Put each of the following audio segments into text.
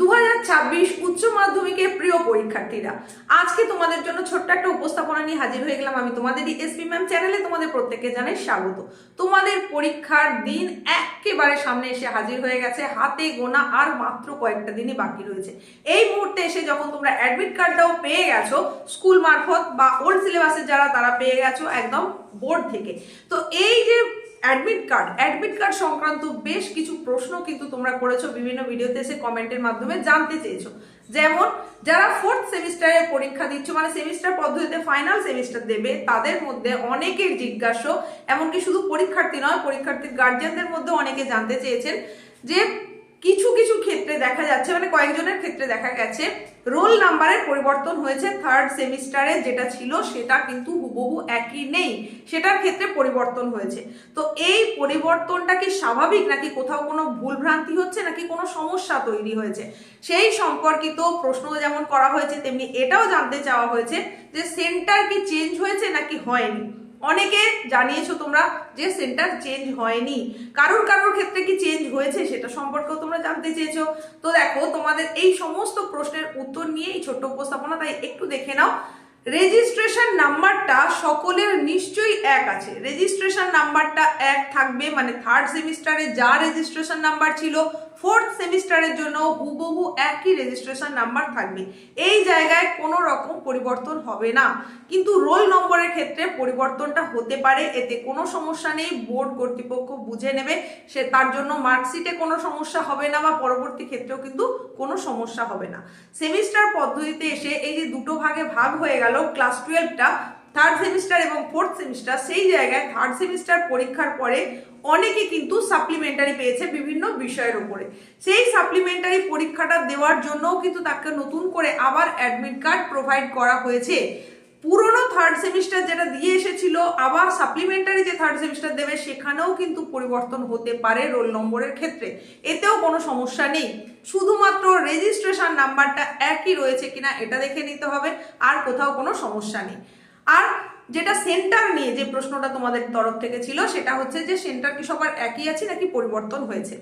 2026 উচ্চ মাধ্যমিকের প্রিয় পরীক্ষার্থীরা, আজকে তোমাদের জন্য ছোট্ট একটা উপস্থাপনা নিয়ে হাজির হয়ে গেলাম। আমি তোমাদের এসপি ম্যাম চ্যানেলে তোমাদের প্রত্যেককে জানাই স্বাগত। তোমাদের পরীক্ষার দিন একেবারে সামনে এসে হাজির হয়ে গেছে, হাতে গোনা আর মাত্র কয়েকটা দিনই বাকি রয়েছে। এই মুহূর্তে এসে যখন তোমরা অ্যাডমিট কার্ডটাও পেয়ে গেছো স্কুল মারফত বা ওল্ড সিলেবাসের যারা তারা পেয়ে গেছো একদম বোর্ড থেকে, তো এই যে অ্যাডমিট কার্ড সংক্রান্ত বেশ কিছু প্রশ্ন কিন্তু তোমরা করেছো, বিভিন্ন ভিডিওতে এসে কমেন্টের মাধ্যমে জানতে চেয়েছো। যেমন যারা ফোর্থ সেমিস্টারে পরীক্ষা দিচ্ছ, মানে সেমিস্টার পদ্ধতিতে ফাইনাল সেমিস্টার দেবে, তাদের মধ্যে অনেকের জিজ্ঞাসা, এমনকি শুধু পরীক্ষার্থী নয়, পরীক্ষার্থীর গার্জিয়ানদের মধ্যে অনেকে জানতে চেয়েছেন যে কিছু কিছু ক্ষেত্রে দেখা যাচ্ছে, মানে কয়েকজনের ক্ষেত্রে দেখা গেছে রোল নাম্বারের পরিবর্তন হয়েছে। থার্ড সেমিস্টারে যেটা ছিল সেটা কিন্তু হুবহু একই নেই, সেটার ক্ষেত্রে পরিবর্তন হয়েছে। তো এই পরিবর্তনটা কি স্বাভাবিক, নাকি কোথাও কোনো ভুলভ্রান্তি হচ্ছে, নাকি কোনো সমস্যা তৈরি হয়েছে, সেই সম্পর্কিত প্রশ্ন যেমন করা হয়েছে, তেমনি এটাও জানতে চাওয়া হয়েছে যে সেন্টার কি চেঞ্জ হয়েছে নাকি হয়নি। অনেকে জানিয়েছো তোমরা যে সেন্টার চেঞ্জ হয়নি, কারোর ক্ষেত্রে কি চেঞ্জ হয়েছে সেটা সম্পর্কেও তোমরা জানতে চেয়েছো। তো দেখো, তোমাদের এই সমস্ত প্রশ্নের উত্তর নিয়ে এই ছোট্ট উপস্থাপনা, তাই একটু দেখে নাও। রেজিস্ট্রেশন নাম্বারটা সকলের নিশ্চয়ই এক আছে, রেজিস্ট্রেশন নাম্বারটা এক থাকবে, মানে থার্ড সেমিস্টারে যা রেজিস্ট্রেশন নাম্বার ছিল ফোর্থ সেমিস্টারের জন্য হুবহু একই রেজিস্ট্রেশন নাম্বার থাকবে, এই জায়গায় কোনো রকম পরিবর্তন হবে না। কিন্তু রোল নম্বরের ক্ষেত্রে পরিবর্তনটা হতে পারে, এতে কোনো সমস্যা নেই, বোর্ড কর্তৃপক্ষ বুঝে নেবে, সে তার জন্য মার্কশিটে কোনো সমস্যা হবে না, বা পরবর্তী ক্ষেত্রেও কিন্তু কোনো সমস্যা হবে না। সেমিস্টার পদ্ধতিতে এসে এই যে দুটো ভাগে ভাগ হয়ে গেল ক্লাস 12টা, থার্ড সেমিস্টার এবং ফোর্থ সেমিস্টার, সেই জায়গায় থার্ড সেমিস্টার পরীক্ষার পরে অনেকে কিন্তু সাপ্লিমেন্টারি পেয়েছে বিভিন্ন বিষয়ের উপরে। সেই সাপ্লিমেন্টারি পরীক্ষাটা দেওয়ার জন্যও কিন্তু তাকে নতুন করে আবার অ্যাডমিট কার্ড প্রোভাইড করা হয়েছে। পুরনো থার্ড সেমিস্টার যেটা দিয়ে এসেছিল, আবার সাপ্লিমেন্টারি যে থার্ড সেমিস্টার দেবে সেখানেও কিন্তু পরিবর্তন হতে পারে রোল নম্বরের ক্ষেত্রে, এতেও কোনো সমস্যা নেই। শুধুমাত্র রেজিস্ট্রেশন নাম্বারটা একই রয়েছে কিনা এটা দেখে নিতে হবে, আর কোথাও কোনো সমস্যা নেই। আর যেটা সেন্টার নিয়ে যে প্রশ্নটা তোমাদের তরফ থেকে ছিল, সেটা হচ্ছে যে সেন্টার কি সবার একই আছে নাকি পরিবর্তন হয়েছে।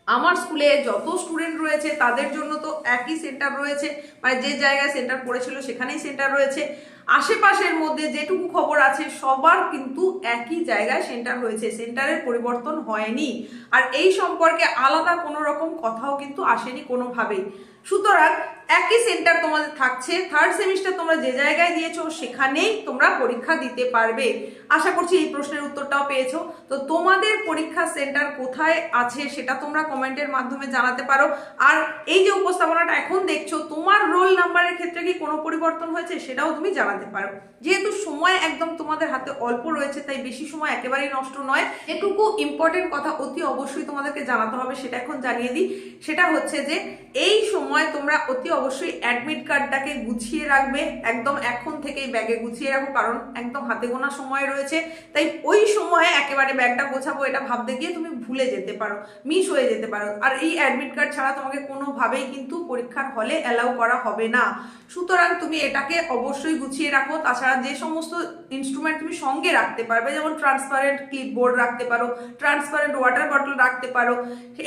আমার স্কুলে যত স্টুডেন্ট রয়েছে তাদের জন্য তো একই সেন্টার রয়েছে, মানে যে জায়গায় সেন্টার পড়েছিল সেখানেই সেন্টার রয়েছে। আশেপাশের মধ্যে যেটুকু খবর আছে সবার কিন্তু একই জায়গায় সেন্টার হয়েছে, সেন্টারের পরিবর্তন হয়নি। আর এই সম্পর্কে আলাদা কোনো রকম কথাও কিন্তু আসেনি কোনোভাবেই। সুতরাং একই সেন্টার তোমাদের থাকছে, থার্ড সেমিস্টার তোমরা যে জায়গায় দিয়েছো সেখানেই তোমরা পরীক্ষা দিতে পারবে। আশা করছি এই প্রশ্নের উত্তরটাও পেয়েছো। তো তোমাদের পরীক্ষা সেন্টার কোথায় আছে সেটা তোমরা কমেন্টের মাধ্যমে জানাতে পারো। আর এই যে উপস্থাপনাটা এখন দেখছো, তোমার রোল নাম্বারের ক্ষেত্রে কি কোনো পরিবর্তন হয়েছে সেটাও তুমি জানাতে পারো। যেহেতু সময় একদম তোমাদের হাতে অল্প রয়েছে, তাই বেশি সময় একেবারেই নষ্ট নয়। এটুকু ইম্পর্টেন্ট কথা অতি অবশ্যই তোমাদেরকে জানাতে হবে, সেটা এখন জানিয়ে দিই। সেটা হচ্ছে যে এই সময় তোমরা অতি অবশ্যই অ্যাডমিট কার্ডটাকে গুছিয়ে রাখবে, একদম এখন থেকেই ব্যাগে গুছিয়ে রাখো, কারণ একদম হাতে গোনা সময় রয়েছে। তাই ওই সময়ে একেবারে ব্যাগটা গোছাবো এটা ভাবতে গিয়ে তুমি ভুলে যেতে পারো, মিস হয়ে যেতে পারো। আর এই অ্যাডমিট কার্ড ছাড়া তোমাকে কোনোভাবেই কিন্তু পরীক্ষার হলে অ্যালাউ করা হবে না। সুতরাং তুমি এটাকে অবশ্যই গুছিয়ে রাখো। তাছাড়া যে সমস্ত ইনস্ট্রুমেন্ট তুমি সঙ্গে রাখতে পারবে, যেমন ট্রান্সপারেন্ট ক্লিপবোর্ড রাখতে পারো, ট্রান্সপারেন্ট ওয়াটার বটল রাখতে পারো,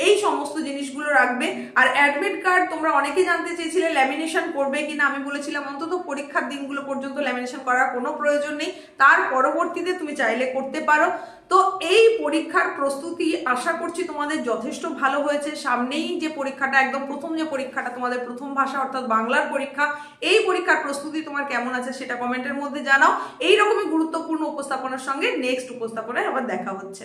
এই সমস্ত জিনিসগুলো রাখবে। আর অ্যাডমিট কার্ড তোমরা অনেকে জানতে চেয়েছিলে ল্যামিনেশন করবে কিনা, আমি বলেছিলাম অন্তত পরীক্ষার দিনগুলো পর্যন্ত ল্যামিনেশন করার কোনো প্রয়োজন নেই, তার পরবর্তীতে তুমি চাইলে করতে পারো। তো এই পরীক্ষার প্রস্তুতি আশা করছি তোমাদের যথেষ্ট ভালো হয়েছে। সামনেই যে পরীক্ষাটা, একদম প্রথম যে পরীক্ষাটা তোমাদের প্রথম ভাষা অর্থাৎ বাংলার পরীক্ষা, এই পরীক্ষার প্রস্তুতি তোমার কেমন আছে সেটা কমেন্টের মধ্যে জানাও। এইরকমই গুরুত্বপূর্ণ উপস্থাপনার সঙ্গে নেক্সট উপস্থাপনায় আবার দেখা হচ্ছে।